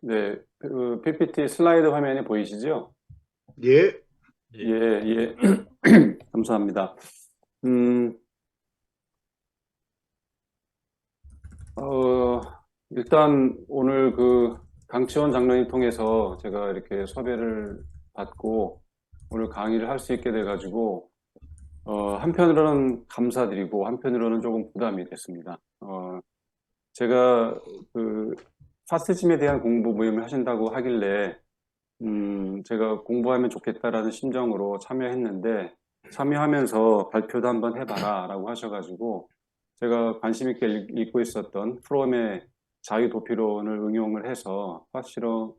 네, 그 PPT 슬라이드 화면이 보이시죠? 예, 예, 예, 예, 감사합니다. 음, 어, 일단 오늘 그 강치원 장로님 통해서 제가 이렇게 섭외를 받고 오늘 강의를 할 수 있게 돼가지고, 한편으로는 감사드리고 한편으로는 조금 부담이 됐습니다. 제가 그 파스티즘에 대한 공부 모임을 하신다고 하길래 제가 공부하면 좋겠다라는 심정으로 참여했는데, 참여하면서 발표도 한번 해봐라 라고 하셔가지고, 제가 관심 있게 읽고 있었던 프롬의 자유도피론을 응용을 해서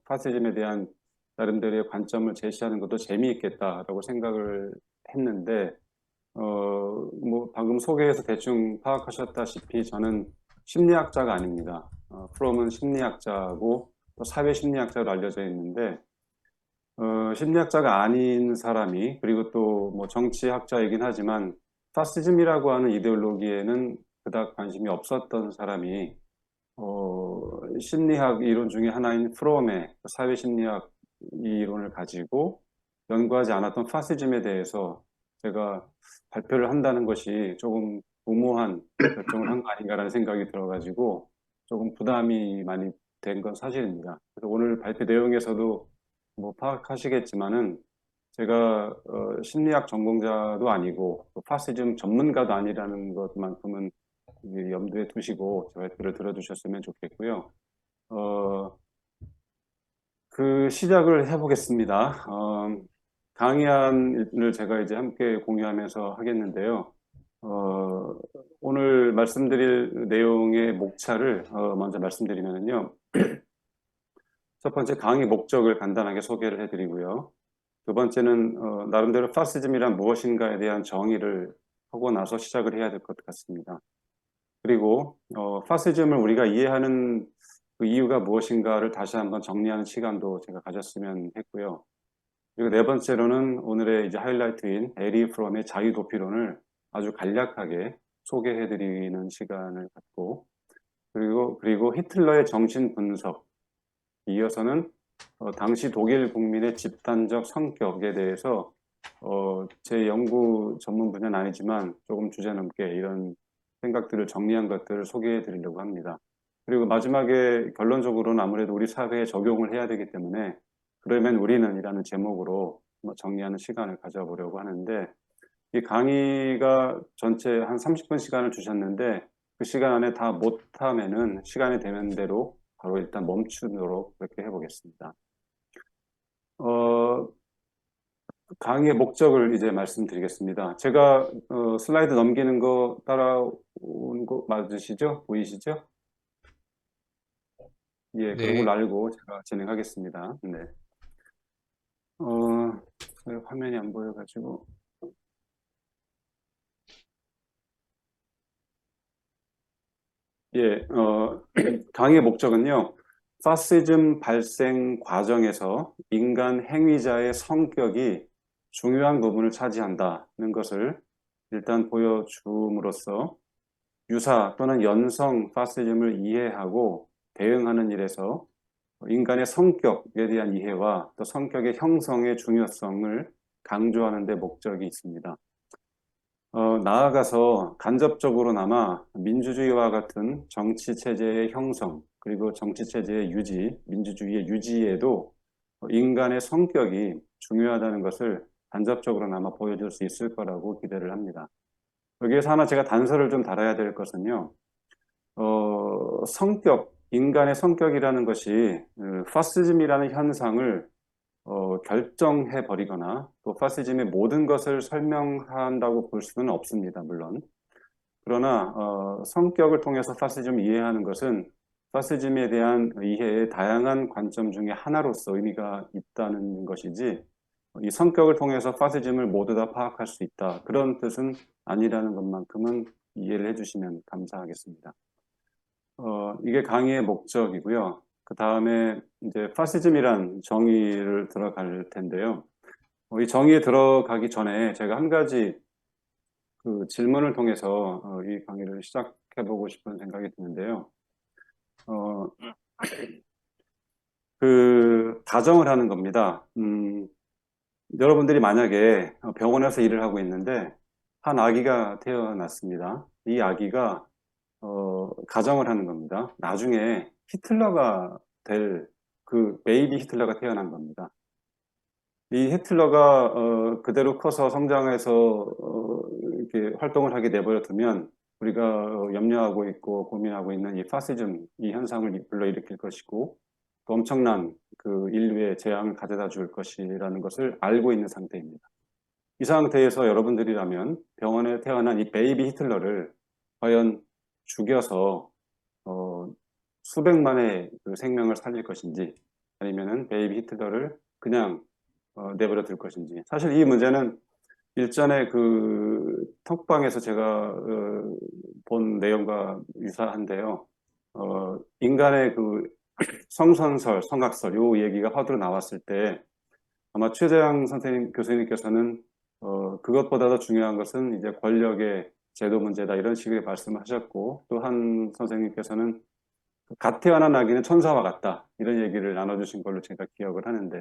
파시즘에 대한 나름대로의 관점을 제시하는 것도 재미있겠다라고 생각을 했는데, 뭐 방금 소개해서 대충 파악하셨다시피 저는 심리학자가 아닙니다. 프롬은 심리학자고 또 사회심리학자로 알려져 있는데, 심리학자가 아닌 사람이, 그리고 또 뭐 정치학자이긴 하지만, 파시즘이라고 하는 이데올로기에는 그닥 관심이 없었던 사람이, 심리학 이론 중에 하나인 프롬의 사회심리학 이론을 가지고 연구하지 않았던 파시즘에 대해서 제가 발표를 한다는 것이 조금 무모한 결정을 한 거 아닌가라는 생각이 들어가지고 조금 부담이 많이 된 건 사실입니다. 그래서 오늘 발표 내용에서도 뭐 파악하시겠지만은 제가 심리학 전공자도 아니고 또 파시즘 전문가도 아니라는 것만큼은 염두에 두시고 제 발표를 들어주셨으면 좋겠고요. 어, 그 시작을 해보겠습니다. 강의안을 제가 이제 함께 공유하면서 하겠는데요. 어, 오늘 말씀드릴 내용의 목차를 먼저 말씀드리면요. 첫 번째 강의 목적을 간단하게 소개를 해드리고요. 두 번째는 나름대로 파시즘이란 무엇인가에 대한 정의를 하고 나서 시작을 해야 될 것 같습니다. 그리고 파시즘을 우리가 이해하는 그 이유가 무엇인가를 다시 한번 정리하는 시간도 제가 가졌으면 했고요. 그리고 네 번째로는 오늘의 이제 하이라이트인 에리 프롬의 자유도피론을 아주 간략하게 소개해드리는 시간을 갖고, 그리고 히틀러의 정신 분석, 이어서는 당시 독일 국민의 집단적 성격에 대해서 제 연구 전문 분야는 아니지만 조금 주제넘게 이런 생각들을 정리한 것들을 소개해 드리려고 합니다. 그리고 마지막에 결론적으로는 아무래도 우리 사회에 적용을 해야 되기 때문에 그러면 우리는 이라는 제목으로 정리하는 시간을 가져보려고 하는데, 이 강의가 전체 한 30분 시간을 주셨는데 그 시간 안에 다 못하면은 시간이 되는 대로 바로 일단 멈추도록 그렇게 해보겠습니다. 어, 강의의 목적을 이제 말씀드리겠습니다. 제가 슬라이드 넘기는 거 따라오는 거 맞으시죠? 보이시죠? 예, 그런 걸 네, 알고 제가 진행하겠습니다. 네. 화면이 안 보여가지고. 예, 강의 목적은요, 파시즘 발생 과정에서 인간 행위자의 성격이 중요한 부분을 차지한다는 것을 일단 보여줌으로써 유사 또는 연성 파시즘을 이해하고 대응하는 일에서 인간의 성격에 대한 이해와 또 성격의 형성의 중요성을 강조하는 데 목적이 있습니다. 나아가서 간접적으로나마 민주주의와 같은 정치 체제의 형성, 그리고 정치 체제의 유지, 민주주의의 유지에도 인간의 성격이 중요하다는 것을 간접적으로나마 보여줄 수 있을 거라고 기대를 합니다. 여기에서 하나 제가 단서를 좀 달아야 될 것은요, 성격, 인간의 성격이라는 것이 파시즘이라는 현상을 결정해 버리거나 또 파시즘의 모든 것을 설명한다고 볼 수는 없습니다. 물론. 그러나 성격을 통해서 파시즘을 이해하는 것은 파시즘에 대한 이해의 다양한 관점 중에 하나로서 의미가 있다는 것이지, 이 성격을 통해서 파시즘을 모두 다 파악할 수 있다, 그런 뜻은 아니라는 것만큼은 이해를 해주시면 감사하겠습니다. 이게 강의의 목적이고요. 그 다음에 이제 파시즘이란 정의를 들어갈 텐데요. 이 정의에 들어가기 전에 제가 한 가지 그 질문을 통해서 이 강의를 시작해보고 싶은 생각이 드는데요. 어, 가정을 하는 겁니다. 여러분들이 만약에 병원에서 일을 하고 있는데 한 아기가 태어났습니다. 이 아기가 가정을 하는 겁니다. 나중에 히틀러가 될 그 베이비 히틀러가 태어난 겁니다. 이 히틀러가 그대로 커서 성장해서 이렇게 활동을 하게 내버려 두면 우리가 염려하고 있고 고민하고 있는 이 파시즘 이 현상을 불러일으킬 것이고 또 엄청난 그 인류의 재앙을 가져다 줄 것이라는 것을 알고 있는 상태입니다. 이 상태에서 여러분들이라면 병원에 태어난 이 베이비 히틀러를 과연 죽여서 수백만의 그 생명을 살릴 것인지 아니면은 베이비 히틀러를 그냥 내버려 둘 것인지. 사실 이 문제는 일전에 그 톡방에서 제가 본 내용과 유사한데요. 인간의 그 성선설, 성악설 요 얘기가 화두로 나왔을 때 아마 최재형 선생님 교수님께서는 그것보다 더 중요한 것은 이제 권력의 제도 문제다 이런 식의 말씀을 하셨고 또 한 선생님께서는 갓 태어난 아기는 천사와 같다 이런 얘기를 나눠주신 걸로 제가 기억을 하는데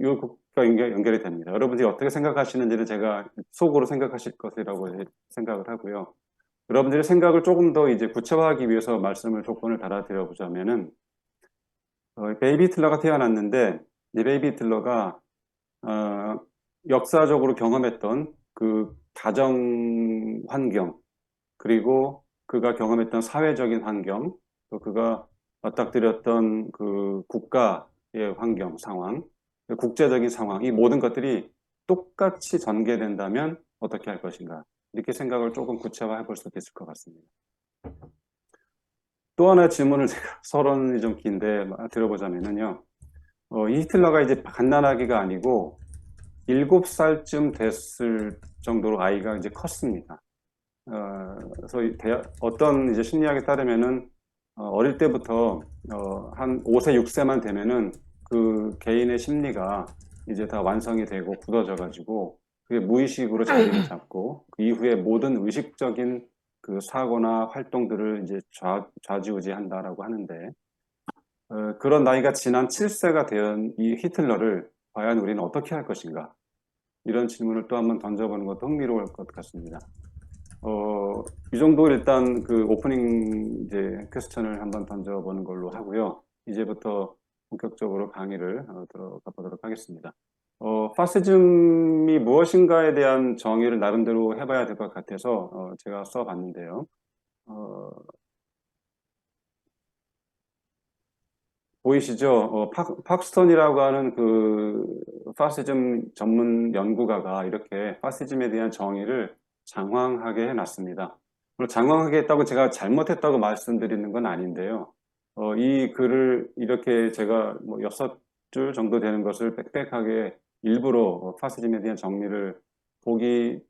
요것과 연결이 됩니다. 여러분들이 어떻게 생각하시는지는 제가 속으로 생각하실 것이라고 생각을 하고요. 여러분들의 생각을 조금 더 이제 구체화하기 위해서 말씀을 조건을 달아드려 보자면은 베이비 히틀러가 태어났는데 이 베이비 히틀러가 역사적으로 경험했던 그 가정 환경 그리고 그가 경험했던 사회적인 환경 또 그가 맞닥뜨렸던 그 국가의 환경 상황 국제적인 상황 이 모든 것들이 똑같이 전개된다면 어떻게 할 것인가 이렇게 생각을 조금 구체화해 볼 수도 있을 것 같습니다. 또 하나의 질문을 제가 서론이 좀 긴데 들어보자면요. 이 히틀러가 이제 갓난아기가 아니고 7살쯤 됐을 정도로 아이가 이제 컸습니다. 그래서 어떤 이제 심리학에 따르면은 어릴 때부터 한 5세, 6세만 되면은 그 개인의 심리가 이제 다 완성이 되고 굳어져 가지고 그게 무의식으로 자리를 잡고 그 이후에 모든 의식적인 그 사고나 활동들을 이제 좌지우지한다라고 하는데 그런 나이가 지난 7세가 된 이 히틀러를 과연 우리는 어떻게 할 것인가? 이런 질문을 또 한번 던져보는 것도 흥미로울 것 같습니다. 이 정도 일단 그 오프닝 이제 퀘스천을 한번 던져보는 걸로 하고요. 이제부터 본격적으로 강의를 들어가 보도록 하겠습니다. 파시즘이 무엇인가에 대한 정의를 나름대로 해봐야 될 것 같아서 제가 써봤는데요. 보이시죠? 팍스턴이라고 하는 그 파시즘 전문 연구가가 이렇게 파시즘에 대한 정의를 장황하게 해놨습니다. 물론 장황하게 했다고 제가 잘못했다고 말씀드리는 건 아닌데요. 이 글을 이렇게 제가 뭐 6줄 정도 되는 것을 빽빽하게 일부러 파시즘에 대한 정리를 보기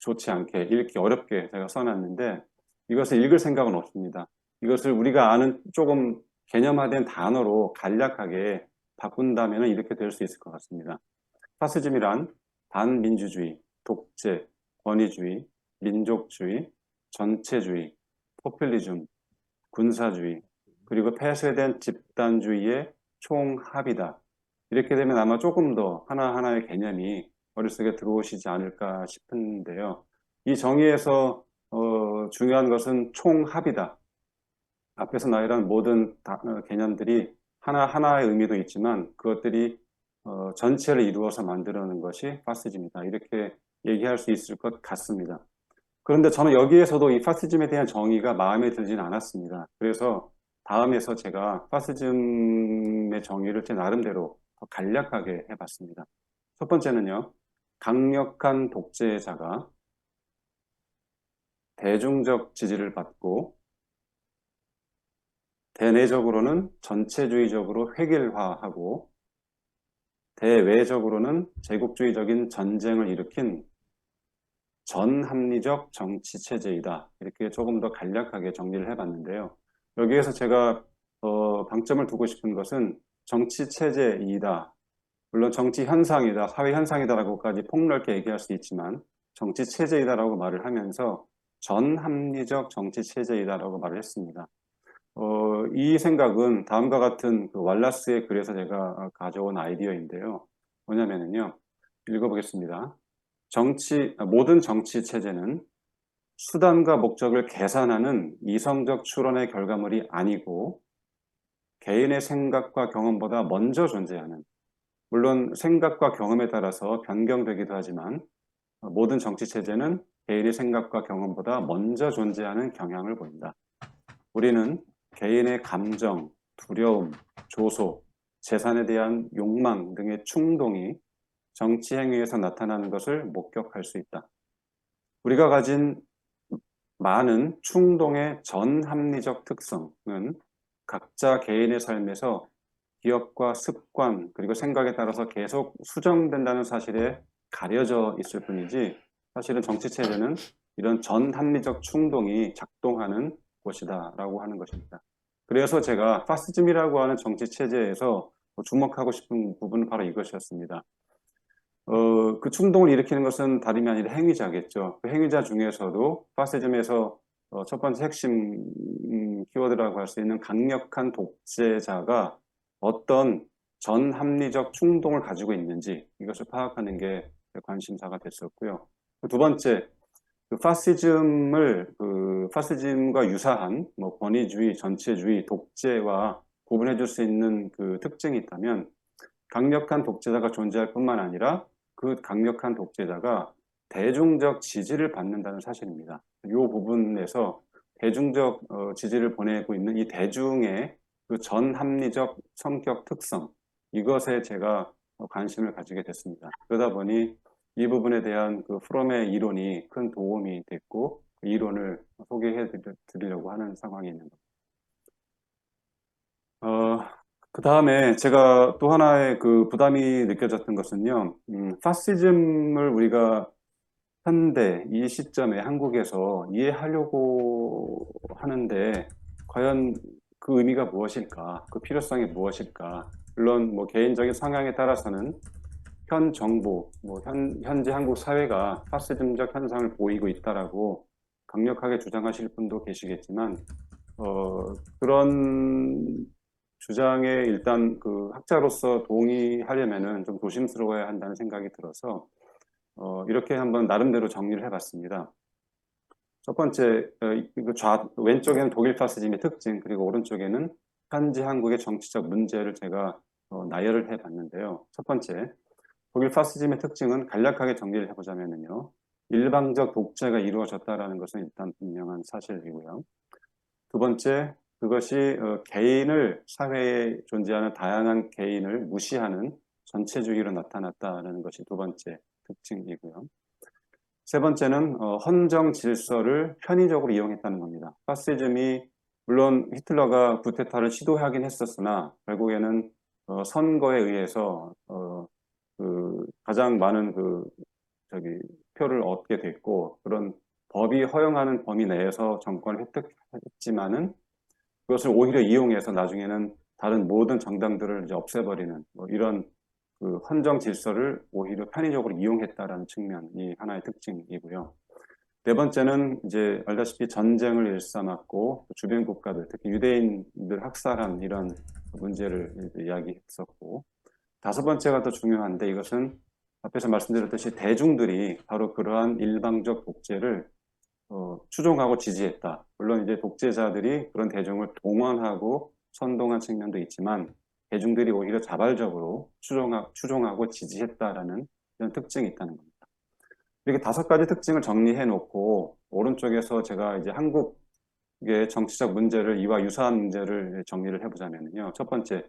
좋지 않게 읽기 어렵게 제가 써놨는데 이것을 읽을 생각은 없습니다. 이것을 우리가 아는 조금 개념화된 단어로 간략하게 바꾼다면 이렇게 될 수 있을 것 같습니다. 파시즘이란 반민주주의, 독재, 권위주의, 민족주의, 전체주의, 포퓰리즘, 군사주의, 그리고 폐쇄된 집단주의의 총합이다. 이렇게 되면 아마 조금 더 하나하나의 개념이 머릿속에 들어오시지 않을까 싶은데요. 이 정의에서 중요한 것은 총합이다. 앞에서 나열한 모든 개념들이 하나하나의 의미도 있지만 그것들이 전체를 이루어서 만들어내는 것이 파시즘이다. 이렇게 얘기할 수 있을 것 같습니다. 그런데 저는 여기에서도 이 파시즘에 대한 정의가 마음에 들지는 않았습니다. 그래서 다음에서 제가 파시즘의 정의를 제 나름대로 더 간략하게 해봤습니다. 첫 번째는요, 강력한 독재자가 대중적 지지를 받고 대내적으로는 전체주의적으로 획일화하고 대외적으로는 제국주의적인 전쟁을 일으킨 전합리적 정치체제이다. 이렇게 조금 더 간략하게 정리를 해봤는데요. 여기에서 제가 방점을 두고 싶은 것은 정치체제이다. 물론 정치현상이다, 사회현상이다라고까지 폭넓게 얘기할 수 있지만 정치체제이다라고 말을 하면서 전합리적 정치체제이다라고 말을 했습니다. 이 생각은 다음과 같은 그 왈라스의 글에서 제가 가져온 아이디어인데요. 뭐냐면요. 읽어보겠습니다. 모든 정치 체제는 수단과 목적을 계산하는 이성적 추론의 결과물이 아니고 개인의 생각과 경험보다 먼저 존재하는, 물론 생각과 경험에 따라서 변경되기도 하지만 모든 정치 체제는 개인의 생각과 경험보다 먼저 존재하는 경향을 보인다. 우리는 개인의 감정, 두려움, 조소, 재산에 대한 욕망 등의 충동이 정치 행위에서 나타나는 것을 목격할 수 있다. 우리가 가진 많은 충동의 전합리적 특성은 각자 개인의 삶에서 기억과 습관 그리고 생각에 따라서 계속 수정된다는 사실에 가려져 있을 뿐이지 사실은 정치 체제는 이런 전합리적 충동이 작동하는 곳이다라고 하는 것입니다. 그래서 제가 파시즘이라고 하는 정치 체제에서 주목하고 싶은 부분은 바로 이것이었습니다. 그 충동을 일으키는 것은 다름이 아니라 행위자겠죠. 그 행위자 중에서도 파시즘에서 첫 번째 핵심 키워드라고 할 수 있는 강력한 독재자가 어떤 전합리적 충동을 가지고 있는지 이것을 파악하는 게 관심사가 됐었고요. 두 번째, 파시즘과 유사한 뭐 권위주의, 전체주의, 독재와 구분해 줄 수 있는 그 특징이 있다면 강력한 독재자가 존재할 뿐만 아니라 그 강력한 독재자가 대중적 지지를 받는다는 사실입니다. 이 부분에서 대중적 지지를 보내고 있는 이 대중의 그 전합리적 성격 특성, 이것에 제가 관심을 가지게 됐습니다. 그러다 보니 이 부분에 대한 그 프롬의 이론이 큰 도움이 됐고 그 이론을 소개해 드리려고 하는 상황이 있는 겁니다. 그 다음에 제가 또 하나의 그 부담이 느껴졌던 것은요, 파시즘을 우리가 현대 이 시점에 한국에서 이해하려고 하는데 과연 그 의미가 무엇일까? 그 필요성이 무엇일까? 물론 뭐 개인적인 성향에 따라서는 현 정부, 현재 한국 사회가 파시즘적 현상을 보이고 있다라고 강력하게 주장하실 분도 계시겠지만, 그런 주장에 일단 그 학자로서 동의하려면은 좀 조심스러워야 한다는 생각이 들어서 이렇게 한번 나름대로 정리를 해봤습니다. 첫 번째, 왼쪽에는 독일 파시즘의 특징, 그리고 오른쪽에는 현재 한국의 정치적 문제를 제가 나열을 해봤는데요. 첫 번째, 독일 파시즘의 특징은 간략하게 정리를 해보자면요. 일방적 독재가 이루어졌다라는 것은 일단 분명한 사실이고요. 두 번째, 그것이 사회에 존재하는 다양한 개인을 무시하는 전체주의로 나타났다는 것이 두 번째 특징이고요. 세 번째는 헌정 질서를 편의적으로 이용했다는 겁니다. 파시즘이 물론 히틀러가 쿠데타를 시도하긴 했었으나 결국에는 선거에 의해서 가장 많은 표를 얻게 됐고 그런 법이 허용하는 범위 내에서 정권을 획득했지만은 그것을 오히려 이용해서 나중에는 다른 모든 정당들을 이제 없애버리는 뭐 이런 그 헌정 질서를 오히려 편의적으로 이용했다라는 측면이 하나의 특징이고요. 네 번째는 이제 알다시피 전쟁을 일삼았고 주변 국가들, 특히 유대인들 학살한 이런 문제를 이야기했었고 다섯 번째가 더 중요한데 이것은 앞에서 말씀드렸듯이 대중들이 바로 그러한 일방적 독재를 추종하고 지지했다. 물론 이제 독재자들이 그런 대중을 동원하고 선동한 측면도 있지만 대중들이 오히려 자발적으로 추종하고 지지했다라는 이런 특징이 있다는 겁니다. 이렇게 다섯 가지 특징을 정리해 놓고 오른쪽에서 제가 이제 한국의 정치적 문제를 이와 유사한 문제를 정리를 해보자면요. 첫 번째,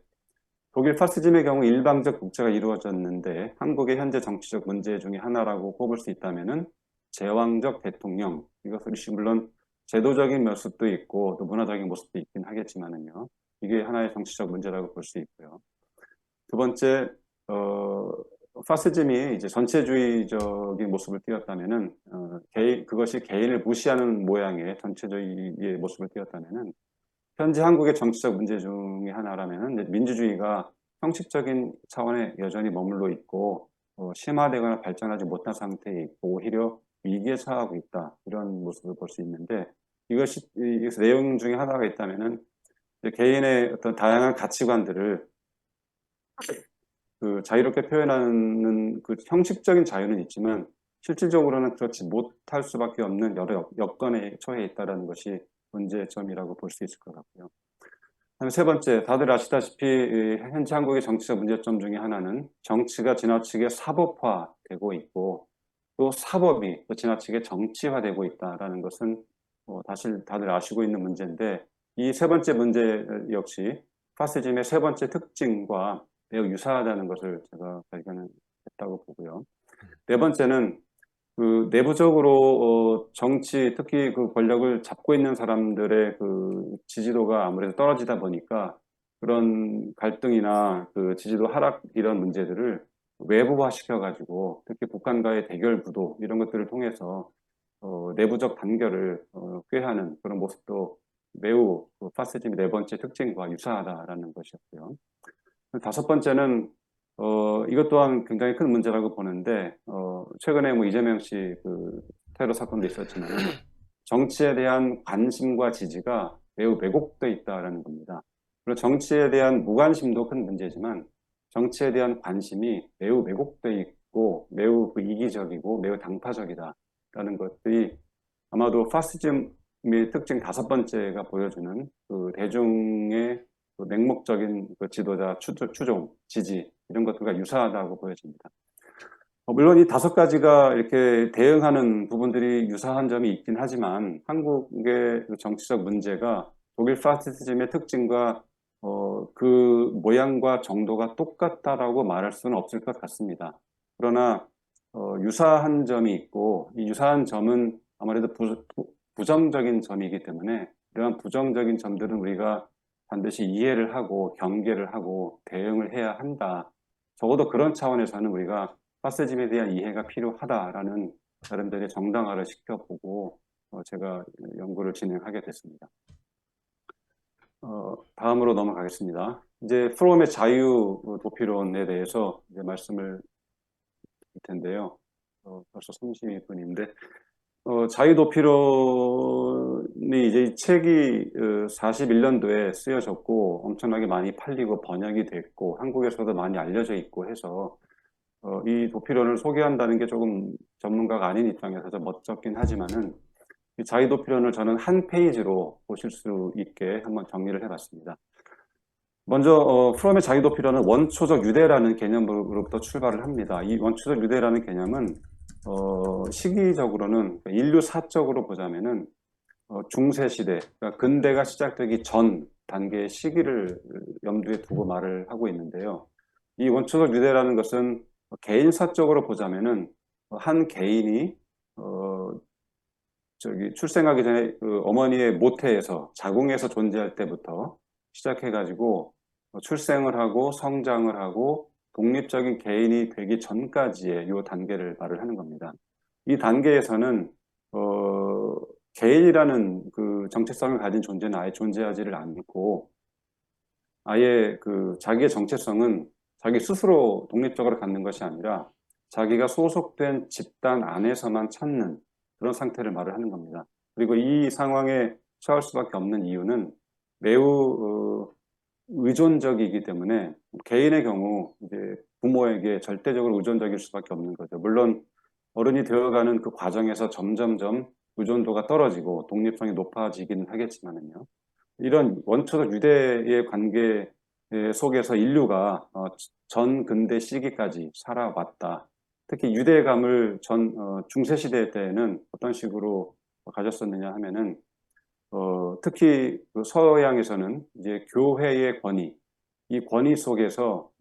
독일 파시즘의 경우 일방적 독재가 이루어졌는데 한국의 현재 정치적 문제 중에 하나라고 꼽을 수 있다면은 제왕적 대통령, 이것이 물론 제도적인 모습도 있고 또 문화적인 모습도 있긴 하겠지만은요. 이게 하나의 정치적 문제라고 볼 수 있고요. 두 번째, 파시즘이 이제 전체주의적인 모습을 띄었다면은 그것이 개인을 무시하는 모양의 전체주의의 모습을 띄었다면은 현재 한국의 정치적 문제 중에 하나라면은 민주주의가 형식적인 차원에 여전히 머물러 있고 심화되거나 발전하지 못한 상태에 있고 오히려 위기에 처하고 있다 이런 모습을 볼 수 있는데 이것이 내용 중에 하나가 있다면은 이제 개인의 어떤 다양한 가치관들을 그 자유롭게 표현하는 그 형식적인 자유는 있지만 실질적으로는 그렇지 못할 수밖에 없는 여러 여건에 처해 있다는 것이 문제점이라고 볼 수 있을 것 같고요. 그다음에 세 번째, 다들 아시다시피 현재 한국의 정치적 문제점 중에 하나는 정치가 지나치게 사법화되고 있고 또 사법이 또 지나치게 정치화되고 있다는 것은 사실 다들 아시고 있는 문제인데 이 세 번째 문제 역시 파시즘의 세 번째 특징과 매우 유사하다는 것을 제가 발견했다고 보고요. 네 번째는 그 내부적으로 정치 특히 그 권력을 잡고 있는 사람들의 그 지지도가 아무래도 떨어지다 보니까 그런 갈등이나 그 지지도 하락 이런 문제들을 외부화 시켜가지고 특히 북한과의 대결 구도 이런 것들을 통해서 내부적 단결을 꾀하는 그런 모습도 매우 그 파시즘의 네 번째 특징과 유사하다라는 것이었고요. 다섯 번째는 이것 또한 굉장히 큰 문제라고 보는데 최근에 뭐 이재명 씨 그 테러 사건도 있었지만은 정치에 대한 관심과 지지가 매우 왜곡돼 있다라는 겁니다. 그리고 정치에 대한 무관심도 큰 문제지만 정치에 대한 관심이 매우 왜곡돼 있고 매우 그 이기적이고 매우 당파적이다라는 것들이 아마도 파시즘의 특징 다섯 번째가 보여주는 그 대중의 그 맹목적인 그 지도자 추종, 지지 이런 것들과 유사하다고 보여집니다. 물론 이 다섯 가지가 이렇게 대응하는 부분들이 유사한 점이 있긴 하지만 한국의 그 정치적 문제가 독일 파시즘의 특징과 그 모양과 정도가 똑같다라고 말할 수는 없을 것 같습니다. 그러나 유사한 점이 있고 이 유사한 점은 아무래도 부정적인 점이기 때문에 이러한 부정적인 점들은 우리가 반드시 이해를 하고 경계를 하고 대응을 해야 한다. 적어도 그런 차원에서는 우리가 파시즘에 대한 이해가 필요하다라는 사람들의 정당화를 시켜보고 제가 연구를 진행하게 됐습니다. 다음으로 넘어가겠습니다. 이제 프롬의 자유 도피론에 대해서 이제 말씀을 드릴 텐데요. 벌써 32분인데 자유도피론이 이제 이 책이 41년도에 쓰여졌고 엄청나게 많이 팔리고 번역이 됐고 한국에서도 많이 알려져 있고 해서 이 도피론을 소개한다는 게 조금 전문가가 아닌 입장에서 좀 멋쩍긴 하지만은 이 자유도피론을 저는 한 페이지로 보실 수 있게 한번 정리를 해봤습니다. 먼저 프롬의 자유도피론은 원초적 유대라는 개념으로부터 출발을 합니다. 이 원초적 유대라는 개념은 시기적으로는 인류사적으로 보자면은 중세 시대, 그러니까 근대가 시작되기 전 단계의 시기를 염두에 두고 말을 하고 있는데요. 이 원초적 유대라는 것은 개인사적으로 보자면은 한 개인이 출생하기 전에 그 어머니의 모태에서 자궁에서 존재할 때부터 시작해가지고 출생을 하고 성장을 하고 독립적인 개인이 되기 전까지의 이 단계를 말을 하는 겁니다. 이 단계에서는 개인이라는 그 정체성을 가진 존재는 아예 존재하지를 않고 아예 그 자기의 정체성은 자기 스스로 독립적으로 갖는 것이 아니라 자기가 소속된 집단 안에서만 찾는 그런 상태를 말을 하는 겁니다. 그리고 이 상황에 처할 수밖에 없는 이유는 매우 의존적이기 때문에 개인의 경우 이제 부모에게 절대적으로 의존적일 수밖에 없는 거죠. 물론 어른이 되어가는 그 과정에서 점점점 의존도가 떨어지고 독립성이 높아지기는 하겠지만은요. 이런 원초적 유대의 관계 속에서 인류가 전 근대 시기까지 살아왔다. 특히 유대감을 중세 시대 때에는 어떤 식으로 가졌었느냐 하면은 특히 그 서양에서는 이제 교회의 권위, 이 권위 속에서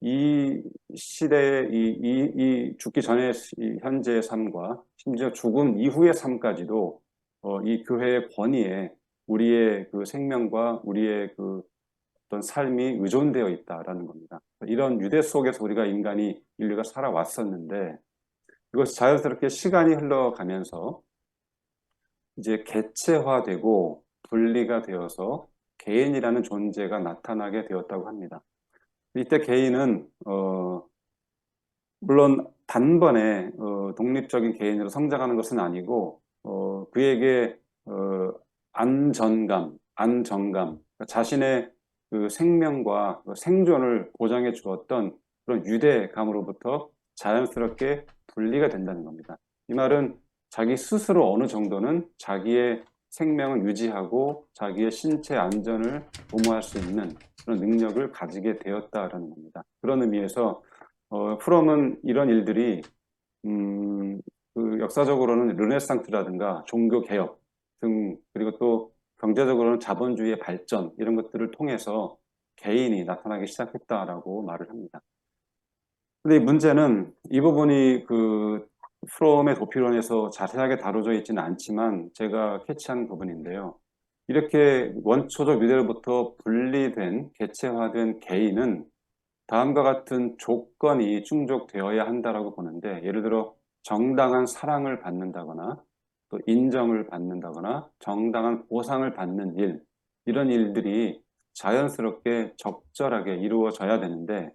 이 시대의 이 죽기 전의 현재의 삶과 심지어 죽음 이후의 삶까지도 이 교회의 권위에 우리의 그 생명과 우리의 그 어떤 삶이 의존되어 있다라는 겁니다. 이런 유대 속에서 우리가 인류가 살아왔었는데 이것이 자연스럽게 시간이 흘러가면서 이제 개체화되고 분리가 되어서 개인이라는 존재가 나타나게 되었다고 합니다. 이때 개인은 물론 단번에 독립적인 개인으로 성장하는 것은 아니고 그에게 안정감, 자신의 그 생명과 그 생존을 보장해 주었던 그런 유대감으로부터 자연스럽게 분리가 된다는 겁니다. 이 말은 자기 스스로 어느 정도는 자기의 생명을 유지하고 자기의 신체 안전을 도모할 수 있는 그런 능력을 가지게 되었다라는 겁니다. 그런 의미에서 프롬은 이런 일들이 그 역사적으로는 르네상스라든가 종교 개혁 등 그리고 또 경제적으로는 자본주의의 발전 이런 것들을 통해서 개인이 나타나기 시작했다라고 말을 합니다. 근데 이 문제는 이 부분이 그 프롬의 도피론에서 자세하게 다뤄져 있지는 않지만 제가 캐치한 부분인데요. 이렇게 원초적 유대로부터 분리된 개체화된 개인은 다음과 같은 조건이 충족되어야 한다라고 보는데 예를 들어 정당한 사랑을 받는다거나 또 인정을 받는다거나 정당한 보상을 받는 일 이런 일들이 자연스럽게 적절하게 이루어져야 되는데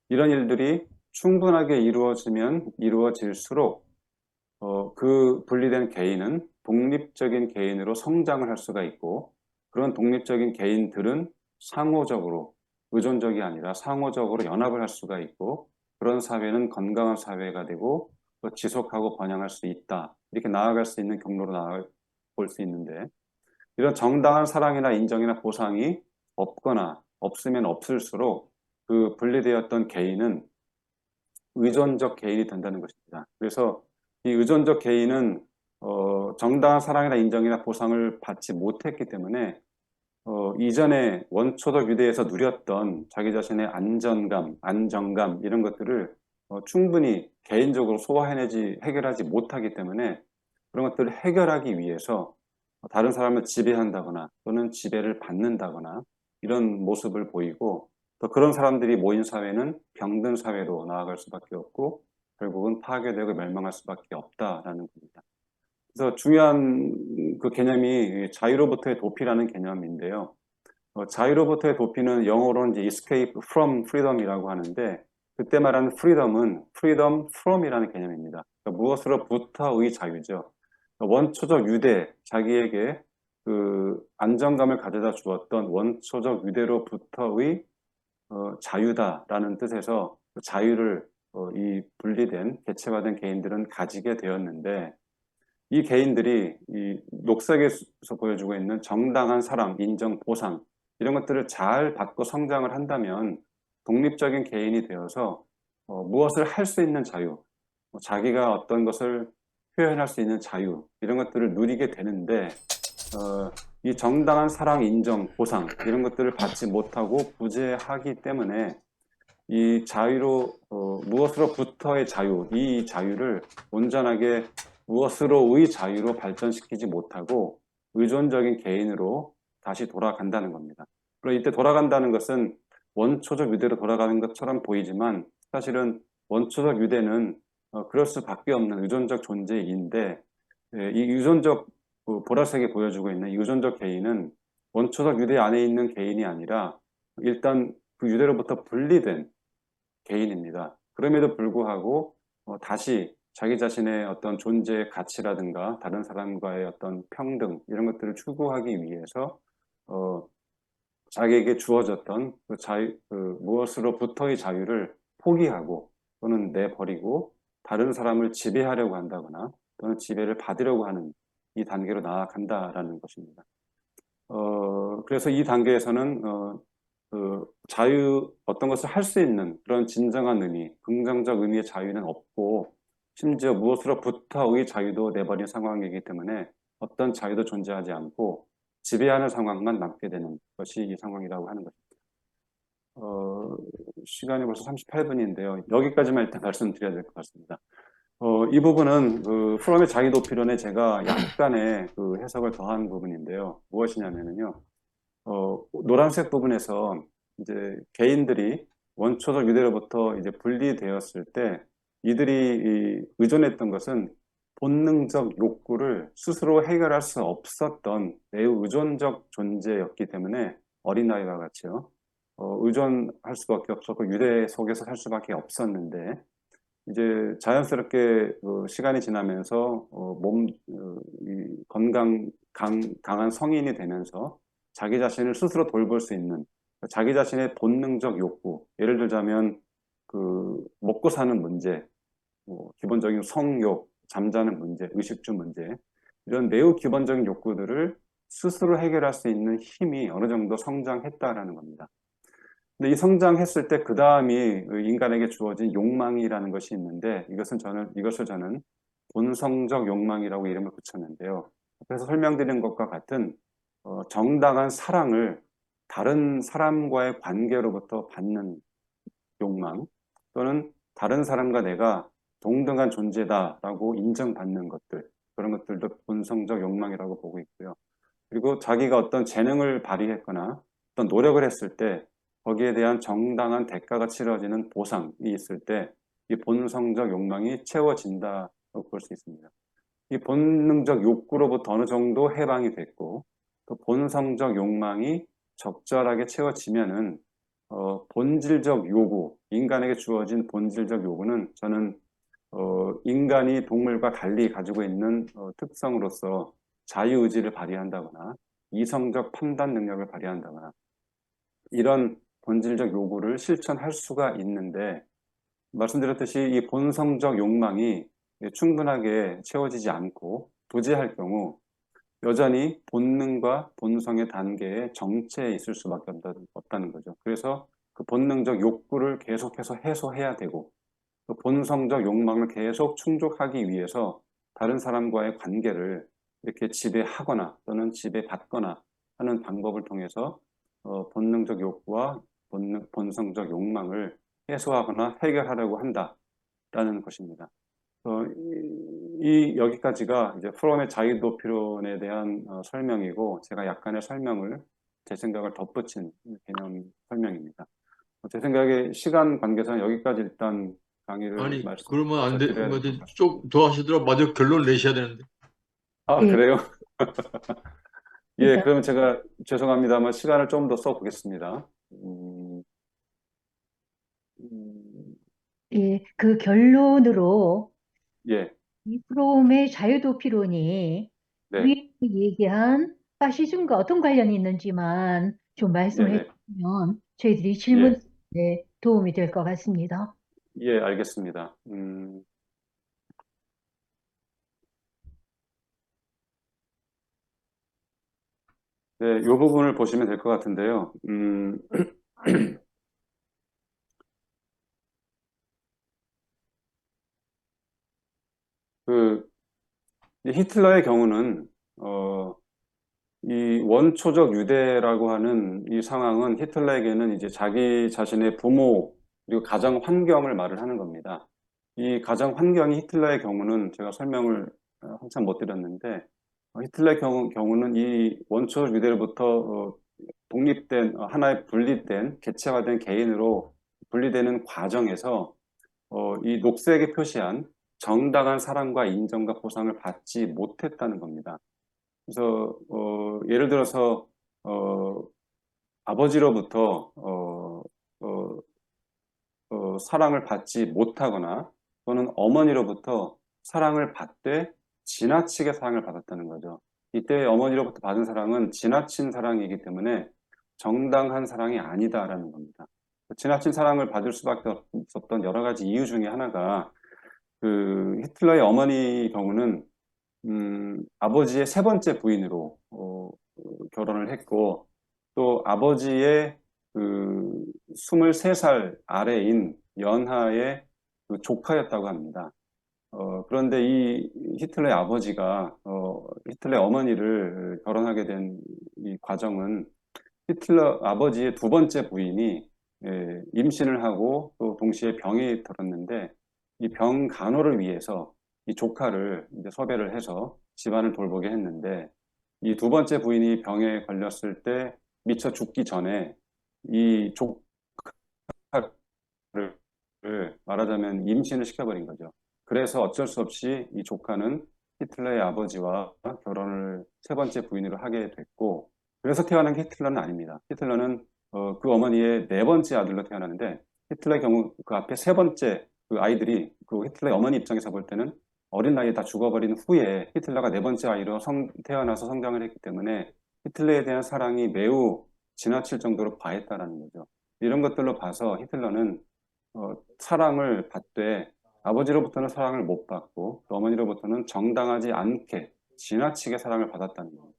이런 일들이 충분하게 이루어지면 이루어질수록 그 분리된 개인은 독립적인 개인으로 성장을 할 수가 있고 그런 독립적인 개인들은 상호적으로 의존적이 아니라 상호적으로 연합을 할 수가 있고 그런 사회는 건강한 사회가 되고 또 지속하고 번영할 수 있다. 이렇게 나아갈 수 있는 경로로 나아볼 수 있는데 이런 정당한 사랑이나 인정이나 보상이 없거나 없으면 없을수록 그 분리되었던 개인은 의존적 개인이 된다는 것입니다. 그래서 이 의존적 개인은 정당한 사랑이나 인정이나 보상을 받지 못했기 때문에 이전에 원초적 유대에서 누렸던 자기 자신의 안전감, 안정감 이런 것들을 충분히 개인적으로 소화해내지 해결하지 못하기 때문에 그런 것들을 해결하기 위해서 다른 사람을 지배한다거나 또는 지배를 받는다거나 이런 모습을 보이고 또 그런 사람들이 모인 사회는 병든 사회로 나아갈 수밖에 없고 결국은 파괴되고 멸망할 수밖에 없다라는 겁니다. 그래서 중요한 그 개념이 자유로부터의 도피라는 개념인데요. 자유로부터의 도피는 영어로는 이제 escape from freedom이라고 하는데 그때 말하는 freedom은 freedom from이라는 개념입니다. 그러니까 무엇으로부터의 자유죠. 그러니까 원초적 유대, 자기에게 그 안정감을 가져다 주었던 원초적 유대로부터의 자유다라는 뜻에서 그 자유를 이 분리된 개체화된 개인들은 가지게 되었는데 이 개인들이 이 녹색에서 보여주고 있는 정당한 사랑, 인정, 보상 이런 것들을 잘 받고 성장을 한다면 독립적인 개인이 되어서 무엇을 할 수 있는 자유, 자기가 어떤 것을 표현할 수 있는 자유 이런 것들을 누리게 되는데 이 정당한 사랑, 인정, 보상 이런 것들을 받지 못하고 부재하기 때문에 이 자유로 무엇으로부터의 자유, 이 자유를 온전하게 무엇으로의 자유로 발전시키지 못하고 의존적인 개인으로 다시 돌아간다는 겁니다. 그리고 이때 돌아간다는 것은 원초적 유대로 돌아가는 것처럼 보이지만 사실은 원초적 유대는 그럴 수밖에 없는 의존적 존재인데 이 의존적 보라색이 보여주고 있는 이 의존적 개인은 원초적 유대 안에 있는 개인이 아니라 일단 그 유대로부터 분리된 개인입니다. 그럼에도 불구하고 다시 자기 자신의 어떤 존재의 가치라든가 다른 사람과의 어떤 평등 이런 것들을 추구하기 위해서 어, 자기에게 주어졌던 그 자유, 그 무엇으로부터의 자유를 포기하고 또는 내버리고 다른 사람을 지배하려고 한다거나 또는 지배를 받으려고 하는 이 단계로 나아간다라는 것입니다. 그래서 이 단계에서는 그 자유, 어떤 것을 할 수 있는 그런 진정한 의미, 긍정적 의미의 자유는 없고, 심지어 무엇으로부터의 자유도 내버린 상황이기 때문에 어떤 자유도 존재하지 않고 지배하는 상황만 남게 되는 것이 이 상황이라고 하는 것입니다. 어, 시간이 벌써 38분인데요. 여기까지만 일단 말씀드려야 될 것 같습니다. 이 부분은 그 프롬의 자기도피론에 제가 약간의 그 해석을 더한 부분인데요. 무엇이냐면요. 노란색 부분에서 이제 개인들이 원초적 유대로부터 이제 분리되었을 때 이들이 의존했던 것은 본능적 욕구를 스스로 해결할 수 없었던 매우 의존적 존재였기 때문에 어린아이와 같이요. 의존할 수밖에 없었고 유대 속에서 살 수밖에 없었는데 이제 자연스럽게 시간이 지나면서 이 건강 강한 성인이 되면서 자기 자신을 스스로 돌볼 수 있는 자기 자신의 본능적 욕구, 예를 들자면 그 먹고 사는 문제, 뭐 기본적인 성욕, 잠자는 문제, 의식주 문제, 이런 매우 기본적인 욕구들을 스스로 해결할 수 있는 힘이 어느 정도 성장했다라는 겁니다. 근데 이 성장했을 때 그 다음이 인간에게 주어진 욕망이라는 것이 있는데 이것을 저는 본성적 욕망이라고 이름을 붙였는데요. 그래서 설명드린 것과 같은 정당한 사랑을 다른 사람과의 관계로부터 받는 욕망 또는 다른 사람과 내가 동등한 존재다라고 인정받는 것들 그런 것들도 본성적 욕망이라고 보고 있고요. 그리고 자기가 어떤 재능을 발휘했거나 어떤 노력을 했을 때 거기에 대한 정당한 대가가 치러지는 보상이 있을 때 이 본성적 욕망이 채워진다고 볼 수 있습니다. 이 본능적 욕구로부터 어느 정도 해방이 됐고 또 본성적 욕망이 적절하게 채워지면은 본질적 요구, 인간에게 주어진 본질적 요구는 저는 인간이 동물과 달리 가지고 있는 특성으로서 자유의지를 발휘한다거나 이성적 판단 능력을 발휘한다거나 이런 본질적 요구를 실천할 수가 있는데 말씀드렸듯이 이 본성적 욕망이 충분하게 채워지지 않고 부재할 경우 여전히 본능과 본성의 단계에 정체해 있을 수밖에 없다는 거죠. 그래서 그 본능적 욕구를 계속해서 해소해야 되고 그 본성적 욕망을 계속 충족하기 위해서 다른 사람과의 관계를 이렇게 지배하거나 또는 지배받거나 하는 방법을 통해서 본능적 욕구와 본성적 욕망을 해소하거나 해결하려고 한다라는 것입니다. 여기까지가 이제 프롬의 자유도피론에 대한 설명이고 제가 약간의 설명을 제 생각을 덧붙인 개념 설명입니다. 제 생각에 시간 관계상 여기까지 일단 강의를 아니, 그러면 안 돼. 마쳐드려야 될 것 같습니다. 좀 더 하시더라도 마저 결론 내셔야 되는데. 아, 예, 그래요? 예, 그러니까 그러면 제가 죄송합니다만 시간을 좀 더 써보겠습니다. 음, 그 결론으로 예, 이 프롬의 자유도피론이 네, 위에 얘기한 파시즘과 어떤 관련이 있는지만 좀 말씀을 네, 해주시면 저희들이 예, 질문에 도움이 될 것 같습니다. 예, 알겠습니다. 네, 이 부분을 보시면 될 것 같은데요. 그, 이 히틀러의 경우는, 이 원초적 유대라고 하는 이 상황은 히틀러에게는 이제 자기 자신의 부모, 그리고 가정 환경을 말을 하는 겁니다. 이 가정 환경이 히틀러의 경우는 제가 설명을 한참 못 드렸는데, 히틀러의 경우는 이 원초적 유대로부터 독립된, 하나의 분리된, 개체화된 개인으로 분리되는 과정에서 이 녹색에 표시한 정당한 사랑과 인정과 보상을 받지 못했다는 겁니다. 그래서 예를 들어서 아버지로부터 어, 사랑을 받지 못하거나 또는 어머니로부터 사랑을 받되 지나치게 사랑을 받았다는 거죠. 이때 어머니로부터 받은 사랑은 지나친 사랑이기 때문에 정당한 사랑이 아니다라는 겁니다. 지나친 사랑을 받을 수밖에 없었던 여러 가지 이유 중에 하나가 그 히틀러의 어머니 경우는 아버지의 세 번째 부인으로 결혼을 했고 또 아버지의 그 23살 아래인 연하의 그 조카였다고 합니다. 그런데 이 히틀러의 아버지가 히틀러의 어머니를 결혼하게 된 이 과정은 히틀러 아버지의 두 번째 부인이 임신을 하고 또 동시에 병이 들었는데 이 병 간호를 위해서 이 조카를 이제 섭외를 해서 집안을 돌보게 했는데 이 두 번째 부인이 병에 걸렸을 때 미처 죽기 전에 이 조카를 말하자면 임신을 시켜버린 거죠. 그래서 어쩔 수 없이 이 조카는 히틀러의 아버지와 결혼을 세 번째 부인으로 하게 됐고 그래서 태어난 게 히틀러는 아닙니다. 히틀러는 그 어머니의 네 번째 아들로 태어나는데 히틀러의 경우 그 앞에 세 번째 그 아이들이 그 히틀러의 어머니 입장에서 볼 때는 어린 나이에 다 죽어버린 후에 히틀러가 네 번째 아이로 태어나서 성장을 했기 때문에 히틀러에 대한 사랑이 매우 지나칠 정도로 과했다라는 거죠. 이런 것들로 봐서 히틀러는 사랑을 받되 아버지로부터는 사랑을 못 받고 또 어머니로부터는 정당하지 않게 지나치게 사랑을 받았다는 겁니다.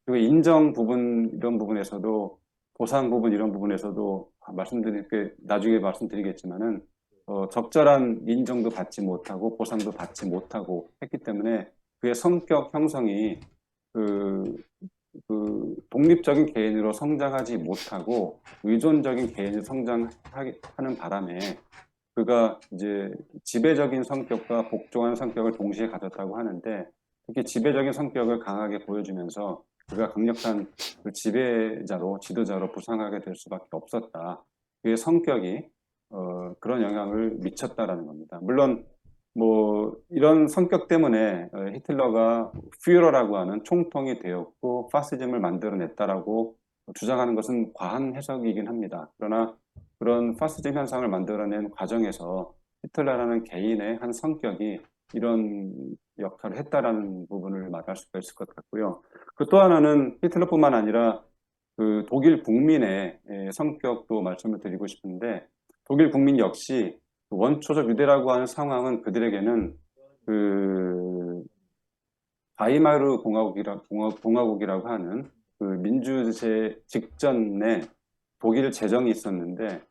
그리고 인정 부분 이런 부분에서도 보상 부분 이런 부분에서도 말씀드릴게 나중에 말씀드리겠지만은 적절한 인정도 받지 못하고 보상도 받지 못하고 했기 때문에 그의 성격 형성이 그, 독립적인 개인으로 성장하지 못하고 의존적인 개인으로 성장하는 바람에 그가 이제 지배적인 성격과 복종하는 성격을 동시에 가졌다고 하는데 특히 지배적인 성격을 강하게 보여주면서 그가 강력한 그 지배자로 지도자로 부상하게 될 수밖에 없었다. 그의 성격이 그런 영향을 미쳤다라는 겁니다. 물론 뭐 이런 성격 때문에 히틀러가 führer라고 하는 총통이 되었고 파시즘을 만들어냈다라고 주장하는 것은 과한 해석이긴 합니다. 그러나 그런 파시즘 현상을 만들어낸 과정에서 히틀러라는 개인의 한 성격이 이런 역할을 했다라는 부분을 말할 수가 있을 것 같고요. 그 또 하나는 히틀러뿐만 아니라 그 독일 국민의 성격도 말씀을 드리고 싶은데 독일 국민 역시 원초적 유대라고 하는 상황은 그들에게는 그 바이마르 공화국이라고 하는 그 민주제 직전에 독일 제정이 있었는데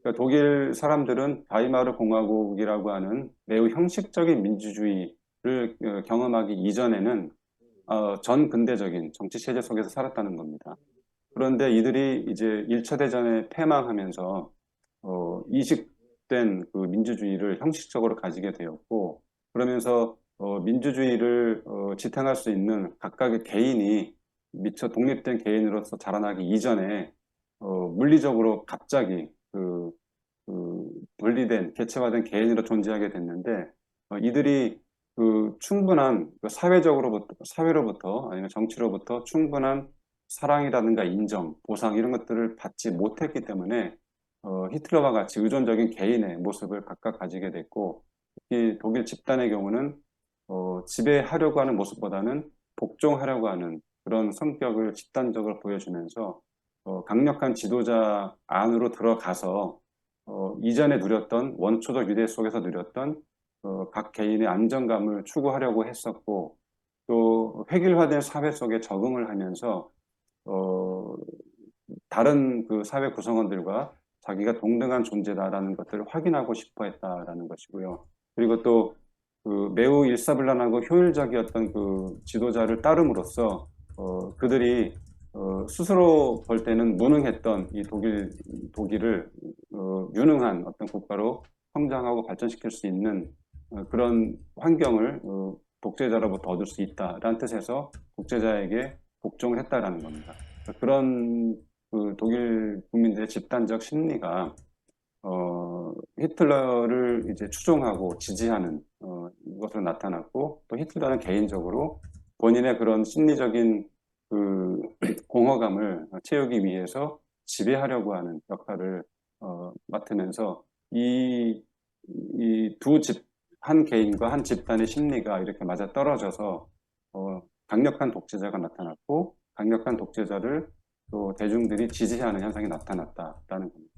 그러니까 독일 사람들은 바이마르 공화국이라고 하는 매우 형식적인 민주주의를 경험하기 이전에는 전 근대적인 정치 체제 속에서 살았다는 겁니다. 그런데 이들이 이제 1차 대전에 패망하면서 이식된 그 민주주의를 형식적으로 가지게 되었고 그러면서 민주주의를 지탱할 수 있는 각각의 개인이 미처 독립된 개인으로서 자라나기 이전에 물리적으로 갑자기 분리된 개체화된 개인으로 존재하게 됐는데 이들이 그 충분한 사회로부터 아니면 정치로부터 충분한 사랑이라든가 인정, 보상 이런 것들을 받지 못했기 때문에 히틀러와 같이 의존적인 개인의 모습을 각각 가지게 됐고 특히 독일 집단의 경우는 지배하려고 하는 모습보다는 복종하려고 하는 그런 성격을 집단적으로 보여주면서 강력한 지도자 안으로 들어가서 이전에 누렸던 원초적 유대 속에서 누렸던 각 개인의 안정감을 추구하려고 했었고 또 획일화된 사회 속에 적응을 하면서 어, 다른 그 사회 구성원들과 자기가 동등한 존재다라는 것들을 확인하고 싶어 했다라는 것이고요. 그리고 또 그 매우 일사불란하고 효율적이었던 그 지도자를 따름으로써 그들이 스스로 볼 때는 무능했던 이 독일을 유능한 어떤 국가로 성장하고 발전시킬 수 있는 그런 환경을 독재자로부터 얻을 수 있다라는 뜻에서 독재자에게 복종을 했다라는 겁니다. 그런 그 독일 국민들의 집단적 심리가 히틀러를 이제 추종하고 지지하는 것으로 나타났고 또 히틀러는 개인적으로 본인의 그런 심리적인 그 공허감을 채우기 위해서 지배하려고 하는 역할을 맡으면서 이 두 한 개인과 한 집단의 심리가 이렇게 맞아 떨어져서 강력한 독재자가 나타났고 강력한 독재자를 또 대중들이 지지하는 현상이 나타났다라는 겁니다.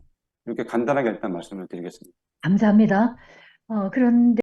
이렇게 간단하게 일단 말씀을 드리겠습니다. 감사합니다. 그런데